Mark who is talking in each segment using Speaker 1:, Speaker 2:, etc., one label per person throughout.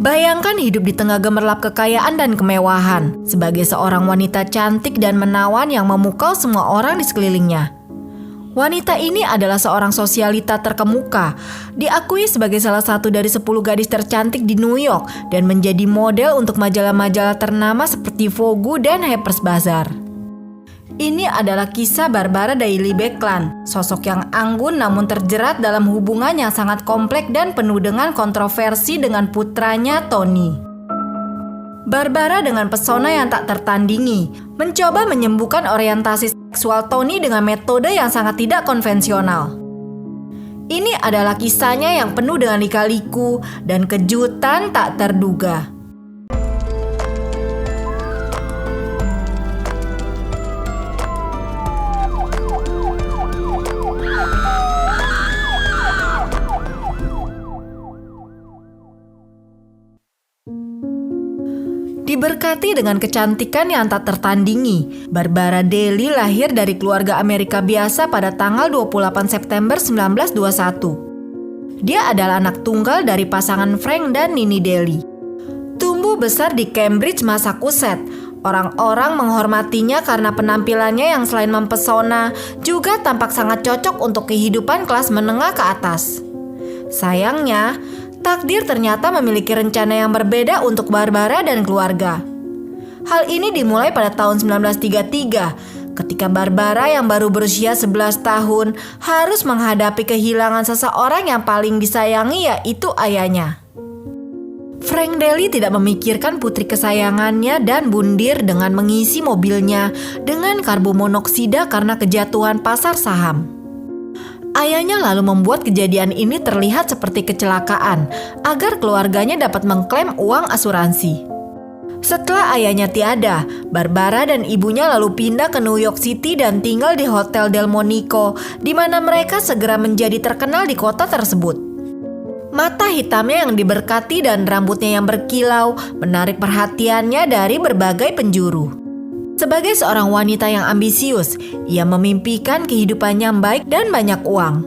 Speaker 1: Bayangkan hidup di tengah gemerlap kekayaan dan kemewahan, sebagai seorang wanita cantik dan menawan yang memukau semua orang di sekelilingnya. Wanita ini adalah seorang sosialita terkemuka, diakui sebagai salah satu dari 10 gadis tercantik di New York dan menjadi model untuk majalah-majalah ternama seperti Vogue dan Harper's Bazaar. Ini adalah kisah Barbara Dailey Beckland, sosok yang anggun namun terjerat dalam hubungan yang sangat kompleks dan penuh dengan kontroversi dengan putranya Tony. Barbara dengan pesona yang tak tertandingi, mencoba menyembuhkan orientasi seksual Tony dengan metode yang sangat tidak konvensional. Ini adalah kisahnya yang penuh dengan lika-liku dan kejutan tak terduga. Diberkati dengan kecantikan yang tak tertandingi, Barbara Dailey lahir dari keluarga Amerika biasa pada tanggal 28 September 1921. Dia adalah anak tunggal dari pasangan Frank dan Nini Dailey. Tumbuh besar di Cambridge, Massachusetts. Orang-orang menghormatinya karena penampilannya yang selain mempesona, juga tampak sangat cocok untuk kehidupan kelas menengah ke atas. Sayangnya, takdir ternyata memiliki rencana yang berbeda untuk Barbara dan keluarga. Hal ini dimulai pada tahun 1933, ketika Barbara yang baru berusia 11 tahun harus menghadapi kehilangan seseorang yang paling disayangi, yaitu ayahnya. Frank Dailey tidak memikirkan putri kesayangannya dan bundir dengan mengisi mobilnya dengan karbomonoksida karena kejatuhan pasar saham. Ayahnya lalu membuat kejadian ini terlihat seperti kecelakaan agar keluarganya dapat mengklaim uang asuransi. Setelah ayahnya tiada, Barbara dan ibunya lalu pindah ke New York City dan tinggal di Hotel Delmonico, di mana mereka segera menjadi terkenal di kota tersebut. Mata hitamnya yang diberkati dan rambutnya yang berkilau menarik perhatiannya dari berbagai penjuru. Sebagai seorang wanita yang ambisius, ia memimpikan kehidupan yang baik dan banyak uang.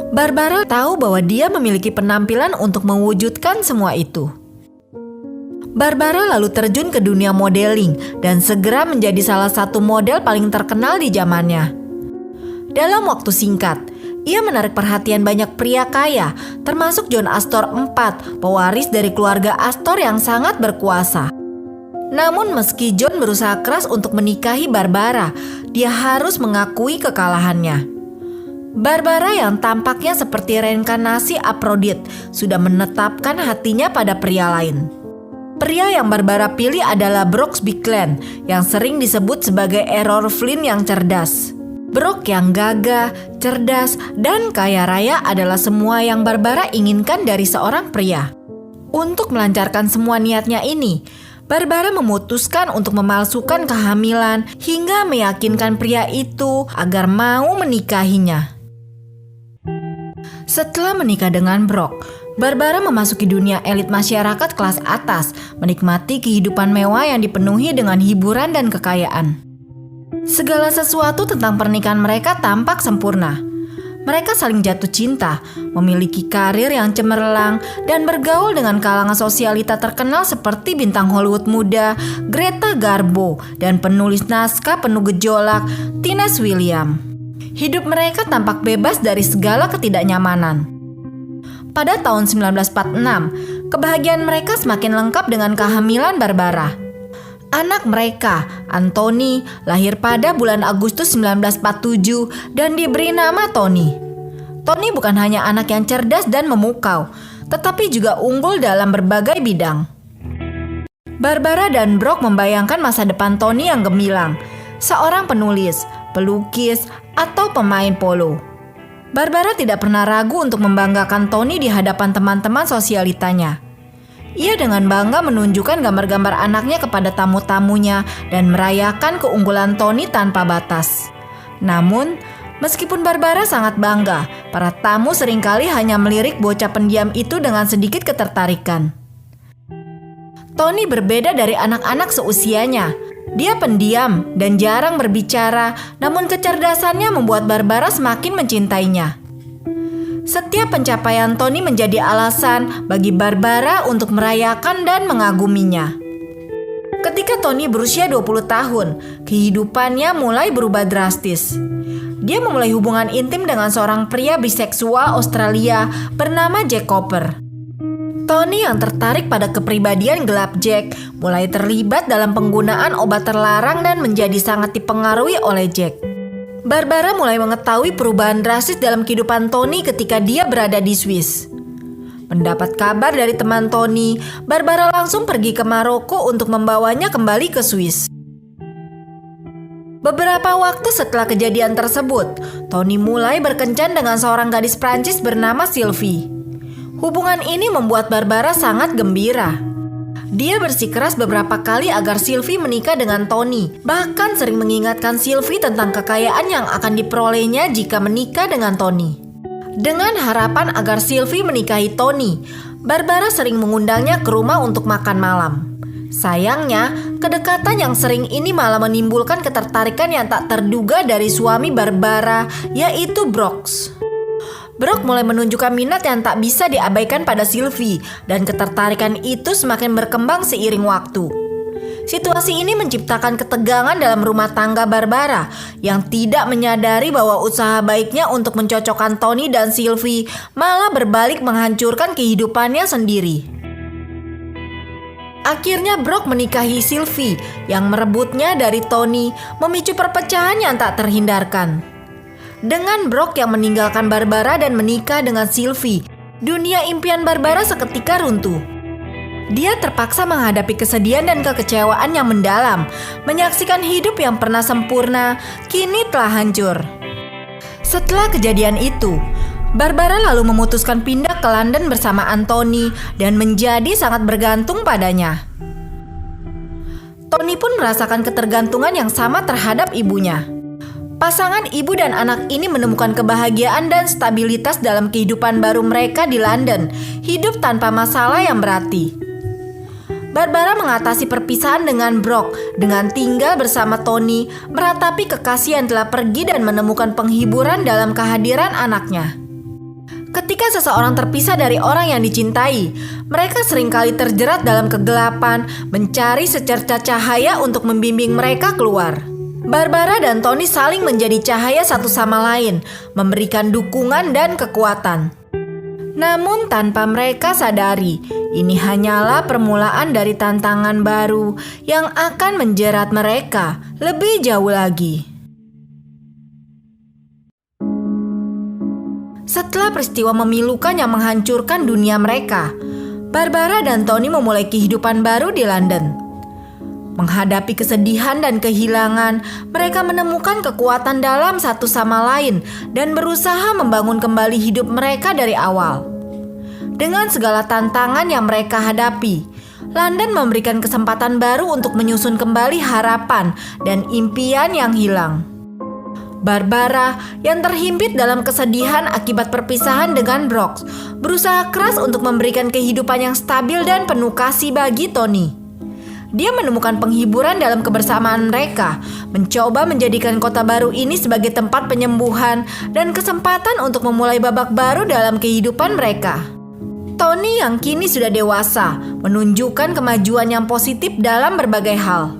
Speaker 1: Barbara tahu bahwa dia memiliki penampilan untuk mewujudkan semua itu. Barbara lalu terjun ke dunia modeling dan segera menjadi salah satu model paling terkenal di zamannya. Dalam waktu singkat, ia menarik perhatian banyak pria kaya, termasuk John Astor IV, pewaris dari keluarga Astor yang sangat berkuasa. Namun meski John berusaha keras untuk menikahi Barbara, dia harus mengakui kekalahannya. Barbara yang tampaknya seperti reinkarnasi Aphrodite sudah menetapkan hatinya pada pria lain. Pria yang Barbara pilih adalah Brooks Bickland yang sering disebut sebagai Errol Flynn yang cerdas. Brooks yang gagah, cerdas, dan kaya raya adalah semua yang Barbara inginkan dari seorang pria. Untuk melancarkan semua niatnya ini, Barbara memutuskan untuk memalsukan kehamilan hingga meyakinkan pria itu agar mau menikahinya. Setelah menikah dengan Brock, Barbara memasuki dunia elit masyarakat kelas atas, menikmati kehidupan mewah yang dipenuhi dengan hiburan dan kekayaan. Segala sesuatu tentang pernikahan mereka tampak sempurna. Mereka saling jatuh cinta, memiliki karir yang cemerlang, dan bergaul dengan kalangan sosialita terkenal seperti bintang Hollywood muda Greta Garbo dan penulis naskah penuh gejolak Tennessee Williams. Hidup mereka tampak bebas dari segala ketidaknyamanan. Pada tahun 1946, kebahagiaan mereka semakin lengkap dengan kehamilan Barbara. Anak mereka, Anthony, lahir pada bulan Agustus 1947 dan diberi nama Tony. Tony bukan hanya anak yang cerdas dan memukau, tetapi juga unggul dalam berbagai bidang. Barbara dan Brock membayangkan masa depan Tony yang gemilang, seorang penulis, pelukis, atau pemain polo. Barbara tidak pernah ragu untuk membanggakan Tony di hadapan teman-teman sosialitanya. Ia dengan bangga menunjukkan gambar-gambar anaknya kepada tamu-tamunya dan merayakan keunggulan Tony tanpa batas. Namun, meskipun Barbara sangat bangga, para tamu seringkali hanya melirik bocah pendiam itu dengan sedikit ketertarikan. Tony berbeda dari anak-anak seusianya. Dia pendiam dan jarang berbicara, namun kecerdasannya membuat Barbara semakin mencintainya. Setiap pencapaian Tony menjadi alasan bagi Barbara untuk merayakan dan mengaguminya. Ketika Tony berusia 20 tahun, kehidupannya mulai berubah drastis. Dia memulai hubungan intim dengan seorang pria biseksual Australia bernama Jack Cooper. Tony yang tertarik pada kepribadian gelap Jack mulai terlibat dalam penggunaan obat terlarang dan menjadi sangat dipengaruhi oleh Jack. Barbara mulai mengetahui perubahan drastis dalam kehidupan Tony ketika dia berada di Swiss. Mendapat kabar dari teman Tony, Barbara langsung pergi ke Maroko untuk membawanya kembali ke Swiss. Beberapa waktu setelah kejadian tersebut, Tony mulai berkencan dengan seorang gadis Prancis bernama Sylvie. Hubungan ini membuat Barbara sangat gembira. Dia bersikeras beberapa kali agar Sylvie menikah dengan Tony, bahkan sering mengingatkan Sylvie tentang kekayaan yang akan diperolehnya jika menikah dengan Tony. Dengan harapan agar Sylvie menikahi Tony, Barbara sering mengundangnya ke rumah untuk makan malam. Sayangnya, kedekatan yang sering ini malah menimbulkan ketertarikan yang tak terduga dari suami Barbara, yaitu Brooks. Brooks mulai menunjukkan minat yang tak bisa diabaikan pada Sylvie, dan ketertarikan itu semakin berkembang seiring waktu. Situasi ini menciptakan ketegangan dalam rumah tangga Barbara yang tidak menyadari bahwa usaha baiknya untuk mencocokkan Tony dan Sylvie malah berbalik menghancurkan kehidupannya sendiri. Akhirnya Brooks menikahi Sylvie yang merebutnya dari Tony, memicu perpecahan yang tak terhindarkan. Dengan Brooks yang meninggalkan Barbara dan menikah dengan Sylvie, dunia impian Barbara seketika runtuh. Dia terpaksa menghadapi kesedihan dan kekecewaan yang mendalam, menyaksikan hidup yang pernah sempurna, kini telah hancur. Setelah kejadian itu, Barbara lalu memutuskan pindah ke London bersama Anthony dan menjadi sangat bergantung padanya. Tony pun merasakan ketergantungan yang sama terhadap ibunya. Pasangan ibu dan anak ini menemukan kebahagiaan dan stabilitas dalam kehidupan baru mereka di London, hidup tanpa masalah yang berarti. Barbara mengatasi perpisahan dengan Brooks dengan tinggal bersama Tony, meratapi kekasih yang telah pergi dan menemukan penghiburan dalam kehadiran anaknya. Ketika seseorang terpisah dari orang yang dicintai, mereka seringkali terjerat dalam kegelapan, mencari secerca cahaya untuk membimbing mereka keluar. Barbara dan Tony saling menjadi cahaya satu sama lain, memberikan dukungan dan kekuatan. Namun tanpa mereka sadari, ini hanyalah permulaan dari tantangan baru yang akan menjerat mereka lebih jauh lagi. Setelah peristiwa memilukan yang menghancurkan dunia mereka, Barbara dan Tony memulai kehidupan baru di London. Menghadapi kesedihan dan kehilangan, mereka menemukan kekuatan dalam satu sama lain dan berusaha membangun kembali hidup mereka dari awal. Dengan segala tantangan yang mereka hadapi, London memberikan kesempatan baru untuk menyusun kembali harapan dan impian yang hilang. Barbara yang terhimpit dalam kesedihan akibat perpisahan dengan Brooks berusaha keras untuk memberikan kehidupan yang stabil dan penuh kasih bagi Tony. Dia menemukan penghiburan dalam kebersamaan mereka, mencoba menjadikan kota baru ini sebagai tempat penyembuhan dan kesempatan untuk memulai babak baru dalam kehidupan mereka. Tony yang kini sudah dewasa menunjukkan kemajuan yang positif dalam berbagai hal.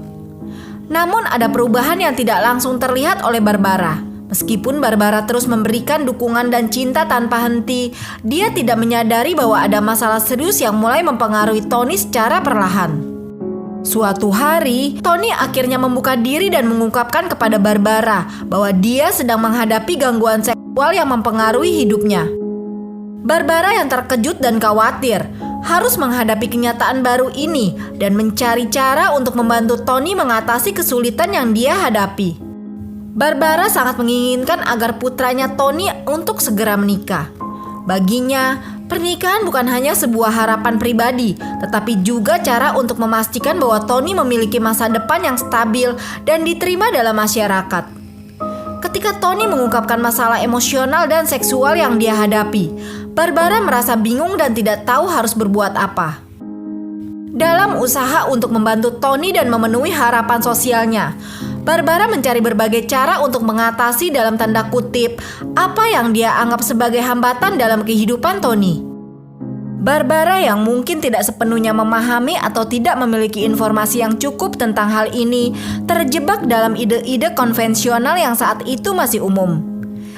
Speaker 1: Namun ada perubahan yang tidak langsung terlihat oleh Barbara. Meskipun Barbara terus memberikan dukungan dan cinta tanpa henti, dia tidak menyadari bahwa ada masalah serius yang mulai mempengaruhi Tony secara perlahan. Suatu hari, Tony akhirnya membuka diri dan mengungkapkan kepada Barbara bahwa dia sedang menghadapi gangguan seksual yang mempengaruhi hidupnya. Barbara yang terkejut dan khawatir harus menghadapi kenyataan baru ini dan mencari cara untuk membantu Tony mengatasi kesulitan yang dia hadapi. Barbara sangat menginginkan agar putranya Tony untuk segera menikah. Baginya, pernikahan bukan hanya sebuah harapan pribadi, tetapi juga cara untuk memastikan bahwa Tony memiliki masa depan yang stabil dan diterima dalam masyarakat. Ketika Tony mengungkapkan masalah emosional dan seksual yang dia hadapi, Barbara merasa bingung dan tidak tahu harus berbuat apa. Dalam usaha untuk membantu Tony dan memenuhi harapan sosialnya, Barbara mencari berbagai cara untuk mengatasi dalam tanda kutip apa yang dia anggap sebagai hambatan dalam kehidupan Tony. Barbara yang mungkin tidak sepenuhnya memahami atau tidak memiliki informasi yang cukup tentang hal ini, terjebak dalam ide-ide konvensional yang saat itu masih umum.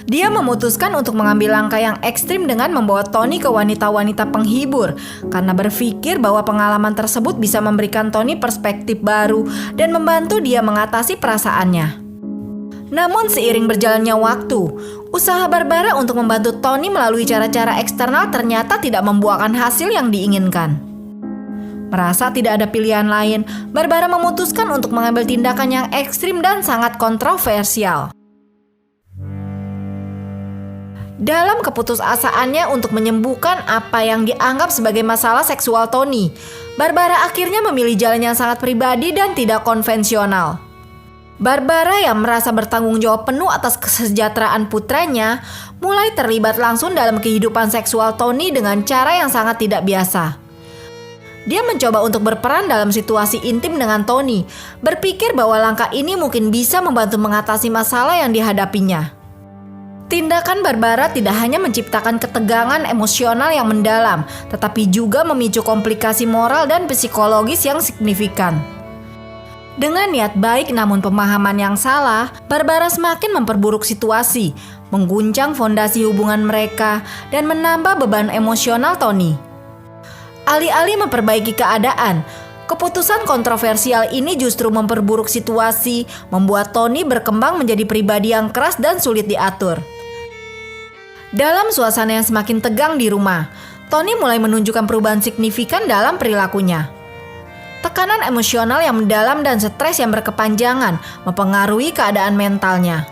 Speaker 1: Dia memutuskan untuk mengambil langkah yang ekstrim dengan membawa Tony ke wanita-wanita penghibur karena berpikir bahwa pengalaman tersebut bisa memberikan Tony perspektif baru dan membantu dia mengatasi perasaannya. Namun seiring berjalannya waktu, usaha Barbara untuk membantu Tony melalui cara-cara eksternal ternyata tidak membuahkan hasil yang diinginkan. Merasa tidak ada pilihan lain, Barbara memutuskan untuk mengambil tindakan yang ekstrim dan sangat kontroversial. Dalam keputusasaannya untuk menyembuhkan apa yang dianggap sebagai masalah seksual Tony, Barbara akhirnya memilih jalan yang sangat pribadi dan tidak konvensional. Barbara yang merasa bertanggung jawab penuh atas kesejahteraan putranya, mulai terlibat langsung dalam kehidupan seksual Tony dengan cara yang sangat tidak biasa. Dia mencoba untuk berperan dalam situasi intim dengan Tony, berpikir bahwa langkah ini mungkin bisa membantu mengatasi masalah yang dihadapinya. Tindakan Barbara tidak hanya menciptakan ketegangan emosional yang mendalam, tetapi juga memicu komplikasi moral dan psikologis yang signifikan. Dengan niat baik namun pemahaman yang salah, Barbara semakin memperburuk situasi, mengguncang fondasi hubungan mereka, dan menambah beban emosional Tony. Alih-alih memperbaiki keadaan, keputusan kontroversial ini justru memperburuk situasi, membuat Tony berkembang menjadi pribadi yang keras dan sulit diatur. Dalam suasana yang semakin tegang di rumah, Tony mulai menunjukkan perubahan signifikan dalam perilakunya. Tekanan emosional yang mendalam dan stres yang berkepanjangan mempengaruhi keadaan mentalnya.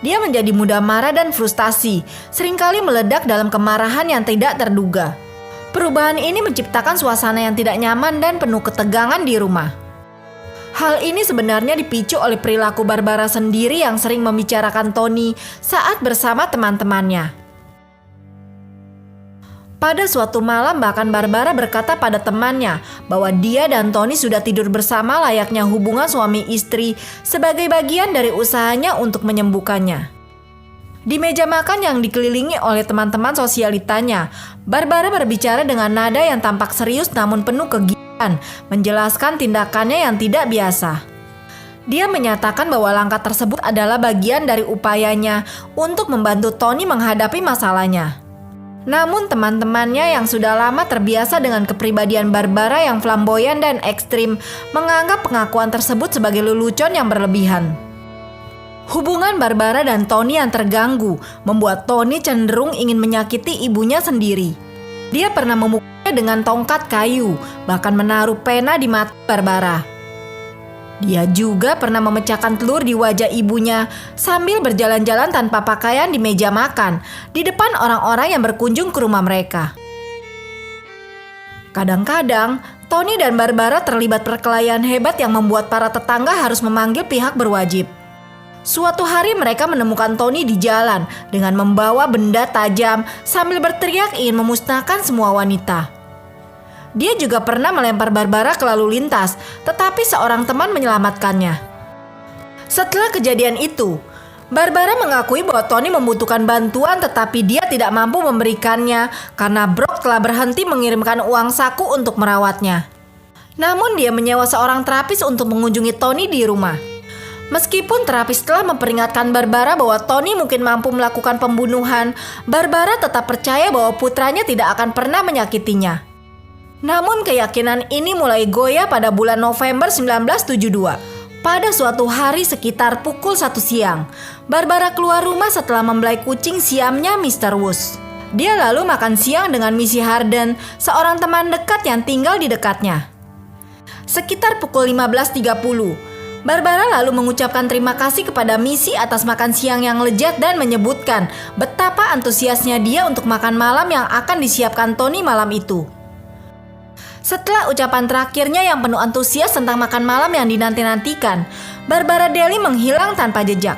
Speaker 1: Dia menjadi mudah marah dan frustasi, seringkali meledak dalam kemarahan yang tidak terduga. Perubahan ini menciptakan suasana yang tidak nyaman dan penuh ketegangan di rumah. Hal ini sebenarnya dipicu oleh perilaku Barbara sendiri yang sering membicarakan Tony saat bersama teman-temannya. Pada suatu malam bahkan Barbara berkata pada temannya bahwa dia dan Tony sudah tidur bersama layaknya hubungan suami istri sebagai bagian dari usahanya untuk menyembuhkannya. Di meja makan yang dikelilingi oleh teman-teman sosialitanya, Barbara berbicara dengan nada yang tampak serius namun penuh kegiatan, menjelaskan tindakannya yang tidak biasa. Dia menyatakan bahwa langkah tersebut adalah bagian dari upayanya untuk membantu Tony menghadapi masalahnya. Namun teman-temannya yang sudah lama terbiasa dengan kepribadian Barbara yang flamboyan dan ekstrim menganggap pengakuan tersebut sebagai lelucon yang berlebihan. Hubungan Barbara dan Tony yang terganggu membuat Tony cenderung ingin menyakiti ibunya sendiri. Dia pernah memukulnya dengan tongkat kayu, bahkan menaruh pena di mata Barbara. Dia juga pernah memecahkan telur di wajah ibunya sambil berjalan-jalan tanpa pakaian di meja makan, di depan orang-orang yang berkunjung ke rumah mereka. Kadang-kadang, Tony dan Barbara terlibat perkelahian hebat yang membuat para tetangga harus memanggil pihak berwajib. Suatu hari mereka menemukan Tony di jalan dengan membawa benda tajam sambil berteriak ingin memusnahkan semua wanita. Dia juga pernah melempar Barbara ke lalu lintas, tetapi seorang teman menyelamatkannya. Setelah kejadian itu, Barbara mengakui bahwa Tony membutuhkan bantuan tetapi dia tidak mampu memberikannya karena Brock telah berhenti mengirimkan uang saku untuk merawatnya. Namun dia menyewa seorang terapis untuk mengunjungi Tony di rumah. Meskipun terapis telah memperingatkan Barbara bahwa Tony mungkin mampu melakukan pembunuhan, Barbara tetap percaya bahwa putranya tidak akan pernah menyakitinya. Namun keyakinan ini mulai goyah pada bulan November 1972. Pada suatu hari sekitar pukul 1 siang, Barbara keluar rumah setelah membelai kucing siamnya Mr. Woods. Dia lalu makan siang dengan Missy Harden, seorang teman dekat yang tinggal di dekatnya. Sekitar pukul 15.30, Barbara lalu mengucapkan terima kasih kepada Missy atas makan siang yang lezat dan menyebutkan betapa antusiasnya dia untuk makan malam yang akan disiapkan Tony malam itu. Setelah ucapan terakhirnya yang penuh antusias tentang makan malam yang dinanti-nantikan, Barbara Daly menghilang tanpa jejak.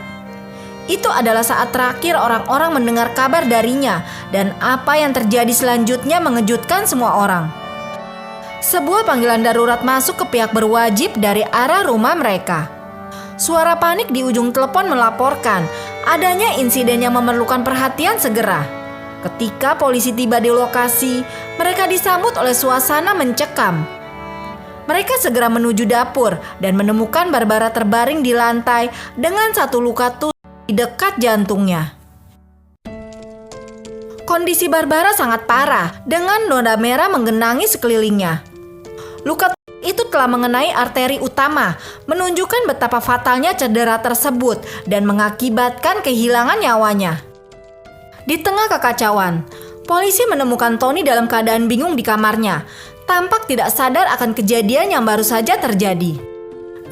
Speaker 1: Itu adalah saat terakhir orang-orang mendengar kabar darinya dan apa yang terjadi selanjutnya mengejutkan semua orang. Sebuah panggilan darurat masuk ke pihak berwajib dari arah rumah mereka. Suara panik di ujung telepon melaporkan adanya insiden yang memerlukan perhatian segera. Ketika polisi tiba di lokasi, mereka disambut oleh suasana mencekam. Mereka segera menuju dapur dan menemukan Barbara terbaring di lantai dengan satu luka tusuk di dekat jantungnya. Kondisi Barbara sangat parah dengan noda merah menggenangi sekelilingnya. Luka itu telah mengenai arteri utama, menunjukkan betapa fatalnya cedera tersebut dan mengakibatkan kehilangan nyawanya. Di tengah kekacauan, polisi menemukan Tony dalam keadaan bingung di kamarnya, tampak tidak sadar akan kejadian yang baru saja terjadi.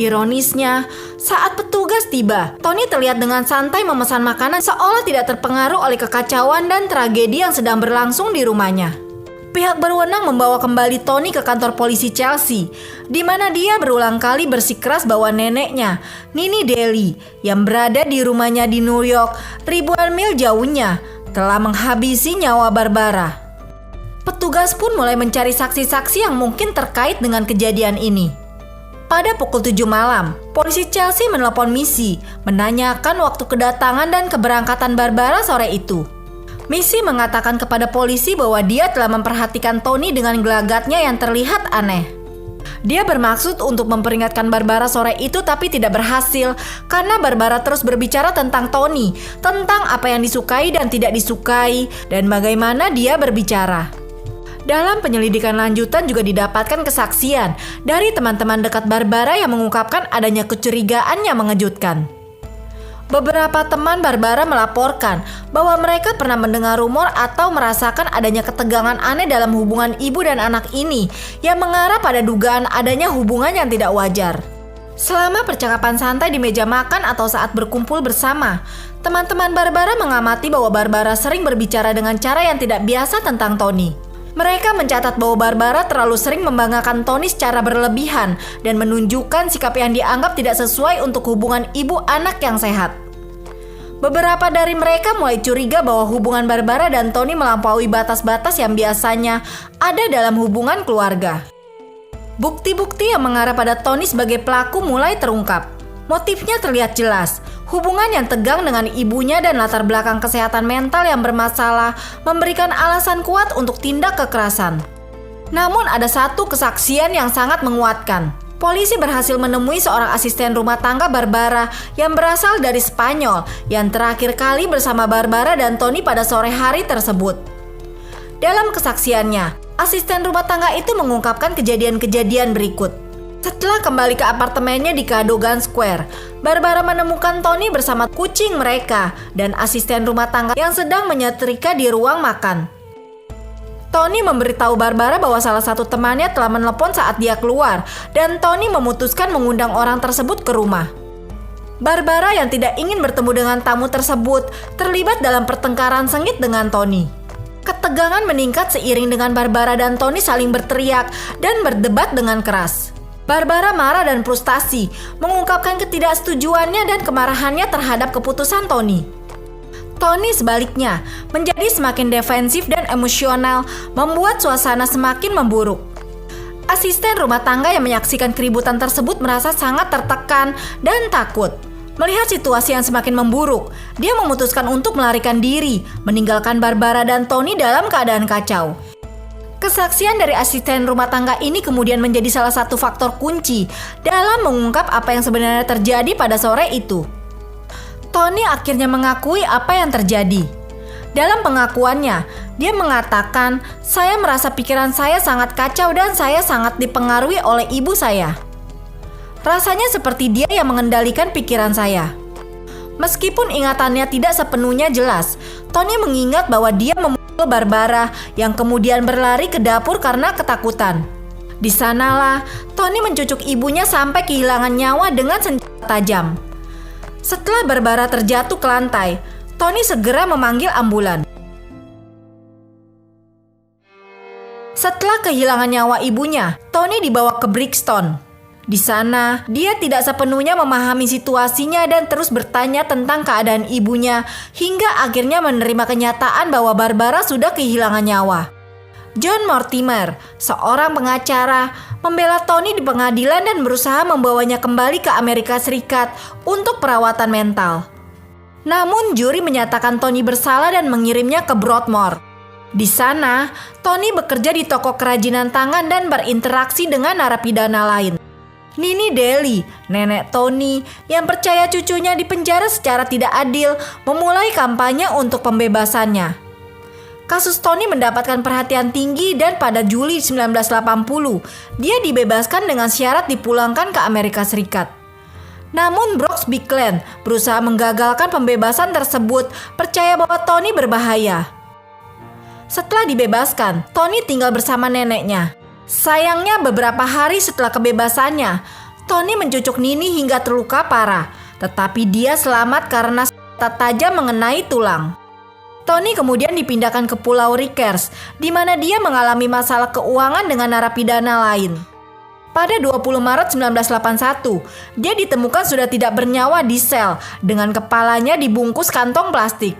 Speaker 1: Ironisnya, saat petugas tiba, Tony terlihat dengan santai memesan makanan seolah tidak terpengaruh oleh kekacauan dan tragedi yang sedang berlangsung di rumahnya. Pihak berwenang membawa kembali Tony ke kantor polisi Chelsea, di mana dia berulang kali bersikeras bahwa neneknya, Nini Daly, yang berada di rumahnya di New York, ribuan mil jauhnya, telah menghabisi nyawa Barbara. Petugas pun mulai mencari saksi-saksi yang mungkin terkait dengan kejadian ini. Pada pukul 7 malam, polisi Chelsea menelepon Missy, menanyakan waktu kedatangan dan keberangkatan Barbara sore itu. Missy mengatakan kepada polisi bahwa dia telah memperhatikan Tony dengan gelagatnya yang terlihat aneh. Dia bermaksud untuk memperingatkan Barbara sore itu tapi tidak berhasil karena Barbara terus berbicara tentang Tony, tentang apa yang disukai dan tidak disukai, dan bagaimana dia berbicara. Dalam penyelidikan lanjutan juga didapatkan kesaksian dari teman-teman dekat Barbara yang mengungkapkan adanya kecurigaan yang mengejutkan. Beberapa teman Barbara melaporkan bahwa mereka pernah mendengar rumor atau merasakan adanya ketegangan aneh dalam hubungan ibu dan anak ini yang mengarah pada dugaan adanya hubungan yang tidak wajar. Selama percakapan santai di meja makan atau saat berkumpul bersama, teman-teman Barbara mengamati bahwa Barbara sering berbicara dengan cara yang tidak biasa tentang Tony. Mereka mencatat bahwa Barbara terlalu sering membanggakan Tony secara berlebihan dan menunjukkan sikap yang dianggap tidak sesuai untuk hubungan ibu anak yang sehat. Beberapa dari mereka mulai curiga bahwa hubungan Barbara dan Tony melampaui batas-batas yang biasanya ada dalam hubungan keluarga. Bukti-bukti yang mengarah pada Tony sebagai pelaku mulai terungkap. Motifnya terlihat jelas. Hubungan yang tegang dengan ibunya dan latar belakang kesehatan mental yang bermasalah memberikan alasan kuat untuk tindak kekerasan. Namun ada satu kesaksian yang sangat menguatkan. Polisi berhasil menemui seorang asisten rumah tangga Barbara yang berasal dari Spanyol yang terakhir kali bersama Barbara dan Tony pada sore hari tersebut. Dalam kesaksiannya, asisten rumah tangga itu mengungkapkan kejadian-kejadian berikut. Setelah kembali ke apartemennya di Cadogan Square, Barbara menemukan Tony bersama kucing mereka dan asisten rumah tangga yang sedang menyetrika di ruang makan. Tony memberitahu Barbara bahwa salah satu temannya telah menelpon saat dia keluar dan Tony memutuskan mengundang orang tersebut ke rumah. Barbara yang tidak ingin bertemu dengan tamu tersebut terlibat dalam pertengkaran sengit dengan Tony. Ketegangan meningkat seiring dengan Barbara dan Tony saling berteriak dan berdebat dengan keras. Barbara marah dan frustasi, mengungkapkan ketidaksetujuannya dan kemarahannya terhadap keputusan Tony. Tony sebaliknya menjadi semakin defensif dan emosional, membuat suasana semakin memburuk. Asisten rumah tangga yang menyaksikan keributan tersebut merasa sangat tertekan dan takut. Melihat situasi yang semakin memburuk, dia memutuskan untuk melarikan diri, meninggalkan Barbara dan Tony dalam keadaan kacau. Kesaksian dari asisten rumah tangga ini kemudian menjadi salah satu faktor kunci dalam mengungkap apa yang sebenarnya terjadi pada sore itu. Tony akhirnya mengakui apa yang terjadi. Dalam pengakuannya, dia mengatakan, "Saya merasa pikiran saya sangat kacau dan saya sangat dipengaruhi oleh ibu saya. Rasanya seperti dia yang mengendalikan pikiran saya." Meskipun ingatannya tidak sepenuhnya jelas, Tony mengingat bahwa dia memukul Barbara yang kemudian berlari ke dapur karena ketakutan. Di sanalah Tony mencucuk ibunya sampai kehilangan nyawa dengan senjata tajam. Setelah Barbara terjatuh ke lantai, Tony segera memanggil ambulan. Setelah kehilangan nyawa ibunya, Tony dibawa ke Brixton. Di sana, dia tidak sepenuhnya memahami situasinya dan terus bertanya tentang keadaan ibunya hingga akhirnya menerima kenyataan bahwa Barbara sudah kehilangan nyawa. John Mortimer, seorang pengacara, membela Tony di pengadilan dan berusaha membawanya kembali ke Amerika Serikat untuk perawatan mental. Namun juri menyatakan Tony bersalah dan mengirimnya ke Broadmoor. Di sana, Tony bekerja di toko kerajinan tangan dan berinteraksi dengan narapidana lain. Nini Daly, nenek Tony yang percaya cucunya dipenjara secara tidak adil, memulai kampanye untuk pembebasannya. Kasus Tony mendapatkan perhatian tinggi dan pada Juli 1980, dia dibebaskan dengan syarat dipulangkan ke Amerika Serikat. Namun Brooks Bigland berusaha menggagalkan pembebasan tersebut, percaya bahwa Tony berbahaya. Setelah dibebaskan, Tony tinggal bersama neneknya. Sayangnya beberapa hari setelah kebebasannya, Tony mencucuk Nini hingga terluka parah, tetapi dia selamat karena senjata tajam mengenai tulang. Tony kemudian dipindahkan ke Pulau Rikers, di mana dia mengalami masalah keuangan dengan narapidana lain. Pada 20 Maret 1981, dia ditemukan sudah tidak bernyawa di sel dengan kepalanya dibungkus kantong plastik.